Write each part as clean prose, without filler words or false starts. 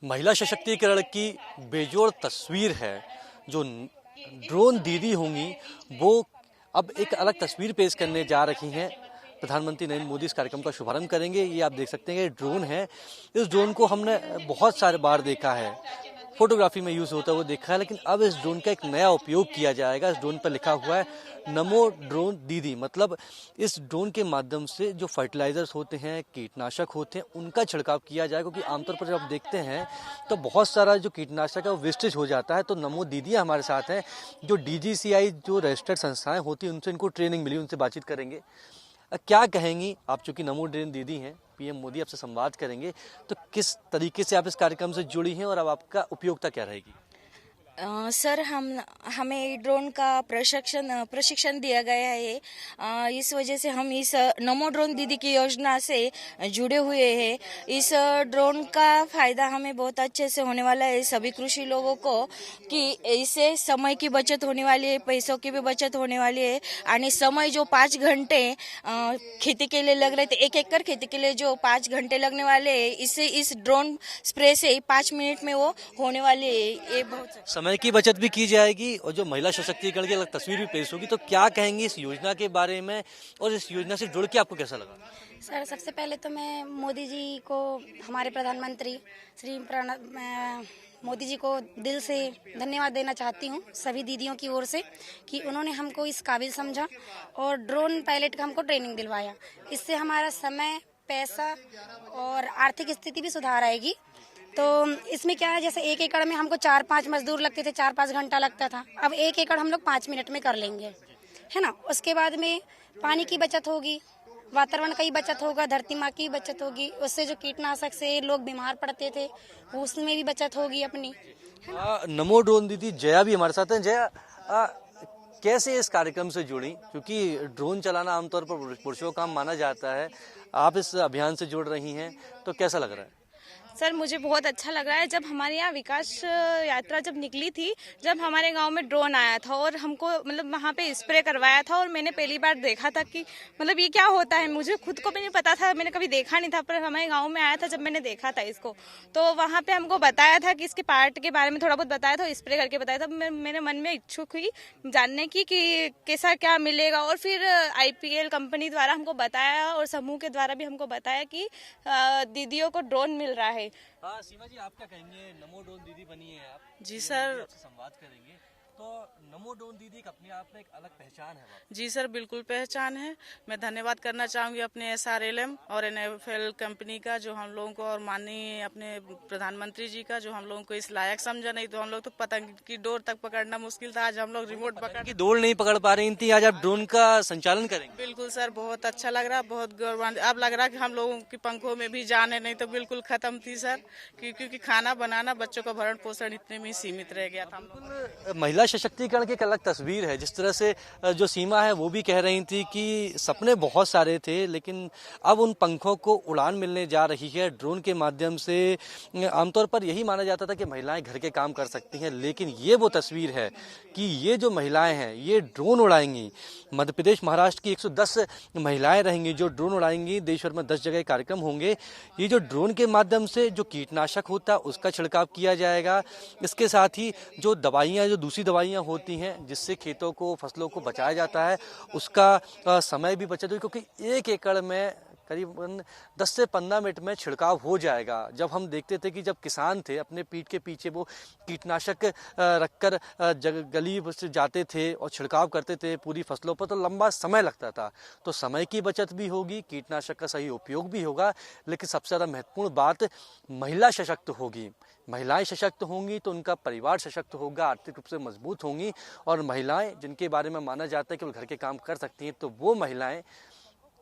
महिला सशक्तिकरण की बेजोड़ तस्वीर है। जो ड्रोन दीदी होंगी वो अब एक अलग तस्वीर पेश करने जा रही हैं। प्रधानमंत्री नरेंद्र मोदी इस कार्यक्रम का शुभारंभ करेंगे। ये आप देख सकते हैं कि ड्रोन है। इस ड्रोन को हमने बहुत सारे बार देखा है, फोटोग्राफी में यूज होता हुआ देखा है, लेकिन अब इस ड्रोन का एक नया उपयोग किया जाएगा। इस ड्रोन पर लिखा हुआ है नमो ड्रोन दीदी, मतलब इस ड्रोन के माध्यम से जो फर्टिलाइजर्स होते हैं, कीटनाशक होते हैं, उनका छिड़काव किया जाएगा। क्योंकि आमतौर पर जब आप देखते हैं तो बहुत सारा जो कीटनाशक है वो वेस्टेज हो जाता है। तो नमो दीदी हमारे साथ हैं, जो DGCI जो रजिस्टर्ड संस्थाएं होती हैं उनसे इनको ट्रेनिंग मिली, उनसे बातचीत करेंगे। क्या कहेंगी आप, चूंकि नमो ड्रोन दीदी हैं, PM मोदी आपसे संवाद करेंगे, तो किस तरीके से आप इस कार्यक्रम से जुड़ी हैं और अब आपका उपयोगिता क्या रहेगी? सर हमें ड्रोन का प्रशिक्षण दिया गया है। इस वजह से हम इस नमो ड्रोन दीदी की योजना से जुड़े हुए हैं। इस ड्रोन का फायदा हमें बहुत अच्छे से होने वाला है सभी कृषि लोगों को, कि इससे समय की बचत होने वाली है, पैसों की भी बचत होने वाली है। और समय जो 5 घंटे खेती के लिए लग रहे थे, 1 एकड़ खेती के लिए जो 5 घंटे लगने वाले हैं, इससे इस ड्रोन स्प्रे से 5 मिनट में वो होने वाले है। ये बहुत समय की बचत भी की जाएगी और जो महिला सशक्तिकरण की अलग तस्वीर भी पेश होगी। तो क्या कहेंगी इस योजना के बारे में और इस योजना से जुड़ के आपको कैसा लगा? सर, सबसे पहले तो मैं मोदी जी को, हमारे प्रधानमंत्री श्री मोदी जी को दिल से धन्यवाद देना चाहती हूँ सभी दीदियों की ओर से, कि उन्होंने हमको इस काबिल समझा और ड्रोन पायलट का हमको ट्रेनिंग दिलवाया। इससे हमारा समय, पैसा और आर्थिक स्थिति भी सुधार आएगी। तो इसमें क्या है, जैसे 1 एकड़ में हमको 4-5 मजदूर लगते थे, 4-5 घंटा लगता था, अब 1 एकड़ हम लोग 5 मिनट में कर लेंगे, है ना। उसके बाद में पानी की बचत होगी, वातावरण का ही बचत होगा, धरती माँ की बचत होगी। उससे जो कीटनाशक से लोग बीमार पड़ते थे उसमें भी बचत होगी अपनी। नमो ड्रोन दीदी जया भी हमारे साथ हैं। जया, कैसे इस कार्यक्रम से जुड़ी? क्योंकि ड्रोन चलाना आमतौर पर पुरुषों का काम माना जाता है, आप इस अभियान से जुड़ रही हैं, तो कैसा लग रहा है? सर, मुझे बहुत अच्छा लग रहा है। जब हमारे यहाँ विकास यात्रा जब निकली थी, जब हमारे गांव में ड्रोन आया था और हमको मतलब वहाँ पे स्प्रे करवाया था, और मैंने पहली बार देखा था कि मतलब ये क्या होता है। मुझे खुद को भी नहीं पता था, मैंने कभी देखा नहीं था, पर हमारे गांव में आया था जब मैंने देखा था इसको, तो वहाँ पे हमको बताया था कि इसके पार्ट के बारे में थोड़ा बहुत बताया था, स्प्रे करके बताया था। मेरे मन में इच्छुक हुई जानने की कि कैसा क्या मिलेगा, और फिर IPL कंपनी द्वारा हमको बताया और समूह के द्वारा भी हमको बताया कि दीदियों को ड्रोन मिल रहा है। हाँ सीमा जी, आप क्या कहेंगे? नमो ड्रोन दीदी बनी है आप। जी सर, संवाद करेंगे। तो नमो ड्रोन दीदी का अपने आप में एक अलग पहचान है। जी सर, बिल्कुल पहचान है। मैं धन्यवाद करना चाहूंगी अपने SRLM और NFL कंपनी का, जो हम लोगों को, और माननीय अपने प्रधानमंत्री जी का, जो हम लोगों को इस लायक समझा। नहीं तो हम लोग तो पतंग की डोर तक पकड़ना मुश्किल था, आज हम लोग रिमोट पकड़ की डोर नहीं पकड़ पा रही थी, आज आप ड्रोन का संचालन करेंगे। बिल्कुल सर, बहुत अच्छा लग रहा, बहुत गौरवान्वित। अब लग रहा कि हम लोगों की पंखों में भी जान है, नहीं तो बिल्कुल खत्म थी सर, क्योंकि खाना बनाना, बच्चों का भरण पोषण इतने में सीमित रह गया था। महिला सशक्तिकरण की एक अलग तस्वीर है। जिस तरह से जो सीमा है वो भी कह रही थी कि सपने बहुत सारे थे, लेकिन अब उन पंखों को उड़ान मिलने जा रही है ड्रोन के माध्यम से। आमतौर पर यही माना जाता था कि महिलाएं घर के काम कर सकती हैं, लेकिन ये वो तस्वीर है कि ये जो महिलाएं हैं ये ड्रोन उड़ाएंगी। मध्य प्रदेश, महाराष्ट्र की 110 महिलाएं रहेंगी जो ड्रोन उड़ाएंगी। देश भर में 10 जगह कार्यक्रम होंगे। ये जो ड्रोन के माध्यम से जो कीटनाशक होता है उसका छिड़काव किया जाएगा। इसके साथ ही जो दवाइयाँ, जो दूसरी दवाइयाँ होती हैं जिससे खेतों को, फसलों को बचाया जाता है, उसका समय भी बचत हुई। क्योंकि 1 एकड़ में करीबन 10 से 15 मिनट में छिड़काव हो जाएगा। जब हम देखते थे कि जब किसान थे अपने पीठ के पीछे वो कीटनाशक रखकर गली से जाते थे और छिड़काव करते थे पूरी फसलों पर, तो लंबा समय लगता था। तो समय की बचत भी होगी, कीटनाशक का सही उपयोग भी होगा, लेकिन सबसे ज़्यादा महत्वपूर्ण बात, महिला सशक्त होगी। महिलाएं सशक्त होंगी तो उनका परिवार सशक्त होगा, आर्थिक रूप से मजबूत होंगी। और महिलाएं जिनके बारे में माना जाता है कि वो घर के काम कर सकती हैं, तो वो महिलाएं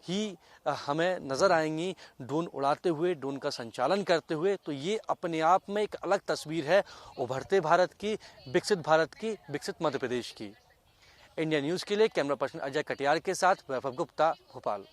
ही हमें नज़र आएंगी ड्रोन उड़ाते हुए, ड्रोन का संचालन करते हुए। तो ये अपने आप में एक अलग तस्वीर है उभरते भारत की, विकसित भारत की, विकसित मध्य प्रदेश की। इंडिया न्यूज़ के लिए कैमरा पर्सन अजय कटियार के साथ वैभव गुप्ता, भोपाल।